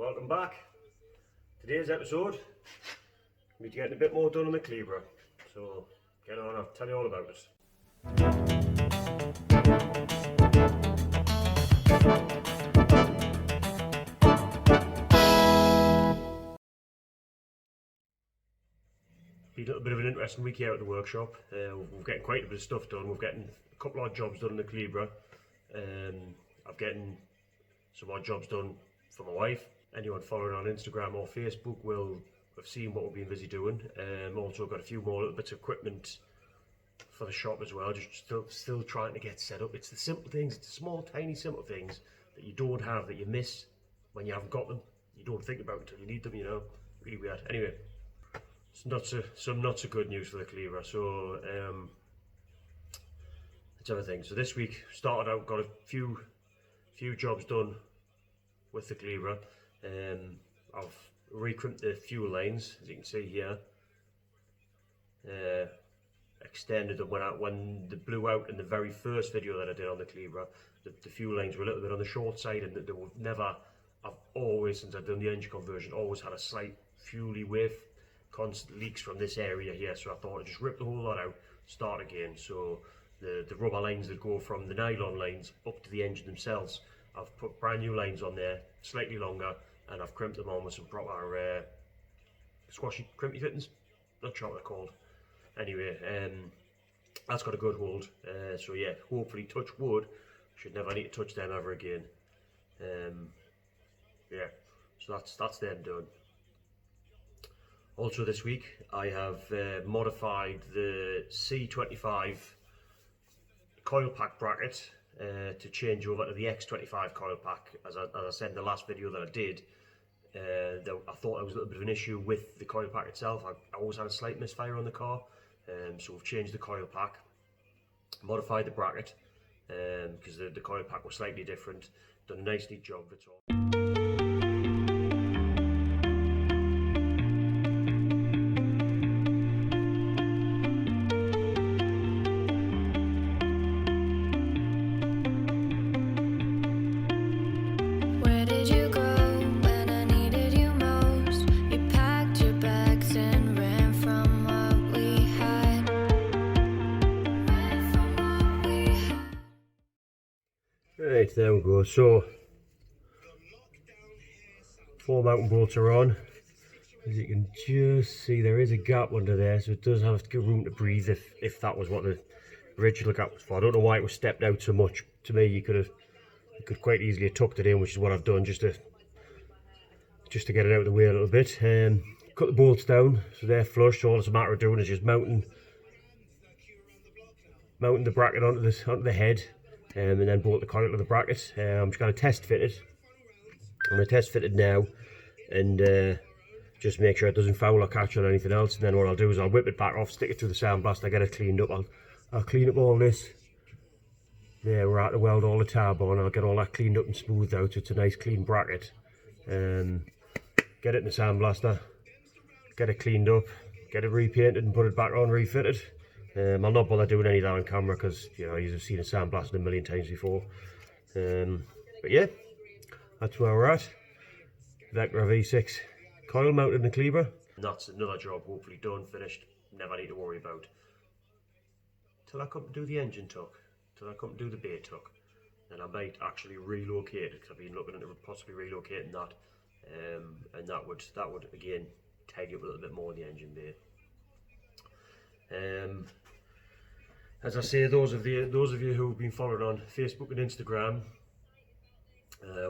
Welcome back. Today's episode, we're getting a bit more done on the Calibra, so get on, I'll tell you all about it. Been a little bit of an interesting week here at the workshop. We're getting quite a bit of stuff done. We're getting a couple of jobs done on the Calibra. I'm getting some odd jobs done for my wife. Anyone following on Instagram or Facebook will have seen what we've been busy doing. Also got a few more little bits of equipment for the shop as well, just still trying to get set up. It's the simple things, it's the small tiny simple things that you don't have, that you miss when you haven't got them. You don't think about until you need them, you know. Really weird. Anyway, some not so good news for the Calibra. So it's everything. So this week started out, got a few jobs done with the Calibra. I've recrimped the fuel lines, as you can see here. Extended them when they blew out in the very first video that I did on the Calibra. The fuel lines were a little bit on the short side, and they were never. I've always, since I've done the engine conversion, always had a slight fuely whiff, constant leaks from this area here. So I thought I'd just rip the whole lot out, start again. So the rubber lines that go from the nylon lines up to the engine themselves, I've put brand new lines on there, slightly longer, and I've crimped them on with some proper squashy crimpy fittings. Not sure what they're called. Anyway, that's got a good hold. So yeah, hopefully, touch wood, should never need to touch them ever again. Yeah, so that's them done. Also this week, I have modified the C25 coil pack bracket to change over to the X25 coil pack. As I said in the last video that I did, I thought there was a little bit of an issue with the coil pack itself. I always had a slight misfire on the car, so we've changed the coil pack, modified the bracket, because the coil pack was slightly different. Done a nice neat job of it all. Right, there we go. So 4 mountain bolts are on. As you can just see, there is a gap under there, so it does have to give room to breathe if that was what the original gap was for. I don't know why it was stepped out so much. To me, you could quite easily have tucked it in, which is what I've done just to get it out of the way a little bit. Cut the bolts down so they're flush. So all it's a matter of doing is just mounting the bracket onto the head. And then bolt the coil to the bracket. I'm just going to test fit it. I'm going to test fit it now and just make sure it doesn't foul or catch on anything else. And then what I'll do is I'll whip it back off, stick it through the sandblast, I get it cleaned up. I'll clean up all this. There, we're at the weld all the tab on. I'll get all that cleaned up and smoothed out so it's a nice clean bracket. Get it in the sandblaster, get it cleaned up, get it repainted and put it back on, refitted. I'll not bother doing any of that on camera because, you know, you've seen a sandblasting a million times before. But yeah, that's where we're at. Vector V6 coil mounted in the Calibra. And that's another job hopefully done, finished, never need to worry about. Till I come to do the engine tuck, till I come to do the bay tuck. And I might actually relocate it because I've been looking into possibly relocating that. And that would again tidy up a little bit more in the engine bay. As I say, those of you who've been following on Facebook and Instagram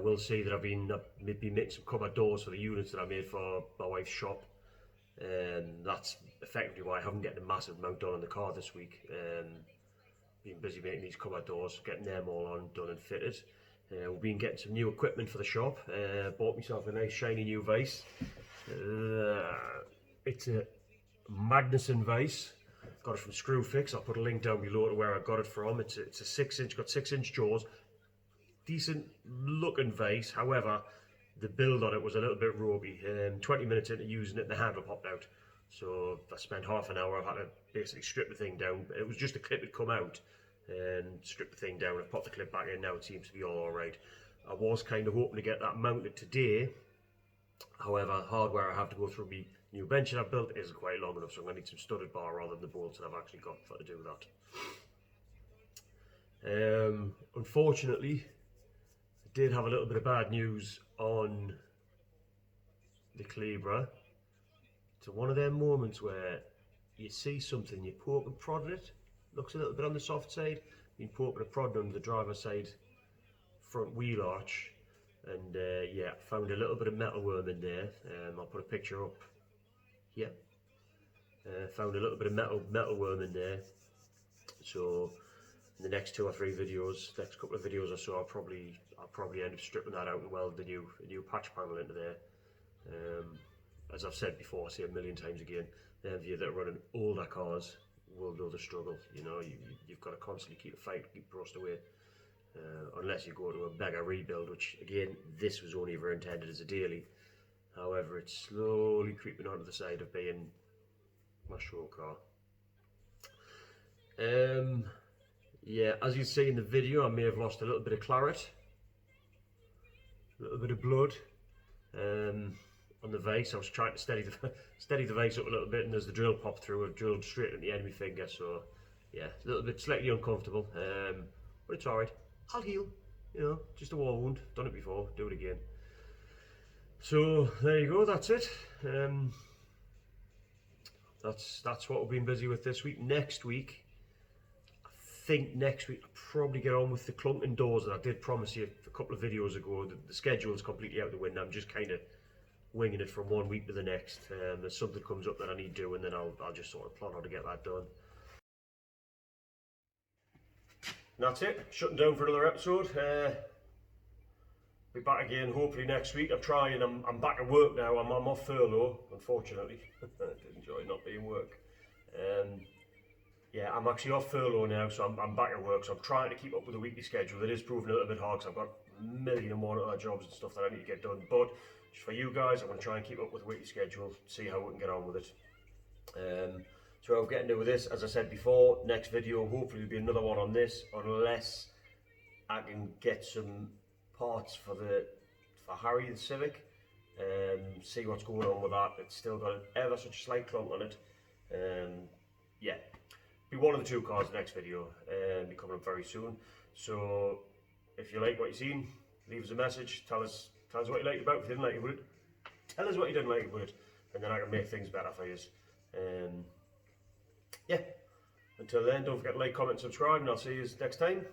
will see that I've been making some cupboard doors for the units that I made for my wife's shop. That's effectively why I haven't gotten a massive amount done on the car this week. Been busy making these cupboard doors, getting them all on, done and fitted. We've been getting some new equipment for the shop. Bought myself a nice shiny new Vise. It's a Magnuson Vise. Got it from Screwfix. I'll put a link down below to where I got it from. It's a 6-inch, got 6-inch jaws. Decent looking vise. However, the build on it was a little bit ropey. 20 minutes into using it, the handle popped out. So I spent half an hour. I've had to basically strip the thing down. It was just a clip had come out and strip the thing down. I popped the clip back in. Now it seems to be all right. I was kind of hoping to get that mounted today, However, hardware I have to go through my new bench that I've built isn't quite long enough, so I'm going to need some studded bar rather than the bolts that I've actually got for to do that. Unfortunately, I did have a little bit of bad news on the Calibra. It's one of them moments where you see something, you poke and prod at it, looks a little bit on the soft side, you poke and prod on the driver's side front wheel arch, and yeah, found a little bit of metal worm in there. I'll put a picture up here. Found a little bit of metal worm in there, so in the next 2 or 3 videos, next couple of videos or so, I'll probably end up stripping that out and weld the new patch panel into there. As I've said before, I say a million times again, the of you that are running older cars will know the struggle. You know, you've got to constantly keep a fight, keep rust away, unless you go to a mega rebuild, which again, this was only ever intended as a daily. However, it's slowly creeping onto the side of being my show car. Yeah, as you see in the video, I may have lost a little bit of claret, a little bit of blood on the vise. I was trying to steady the vise up a little bit, and as the drill popped through, I've drilled straight at the end of my finger. So yeah, a little bit slightly uncomfortable, but it's alright. I'll heal, you know, just a war wound. Done it before, do it again. So there you go, that's it. That's what we've been busy with this week. Next week, I think next week I'll probably get on with the clunking doors that I did promise you a couple of videos ago. The schedule's completely out the window. I'm just kind of winging it from one week to the next. There's something comes up that I need doing, then I'll just sort of plot how to get that done. And that's it. Shutting down for another episode. Be back again hopefully next week. I'm back at work now. I'm off furlough, unfortunately. I did enjoy not being work. Yeah, I'm actually off furlough now, so I'm back at work. So I'm trying to keep up with the weekly schedule. It is proving a little bit hard because I've got a million and one other jobs and stuff that I need to get done. But just for you guys, I'm going to try and keep up with the weekly schedule, see how we can get on with it. So I'll get into with this, as I said before, next video hopefully will be another one on this, unless I can get some parts for Harry the Civic, see what's going on with that. It's still got ever such a slight clunk on it. Yeah, be one of the 2 cars next video, be coming up very soon. So if you like what you've seen, leave us a message, tell us what you liked about it. If you didn't like it, tell us what you didn't like about it, and then I can make things better for you. Yeah, until then, don't forget to like, comment, subscribe, and I'll see you next time.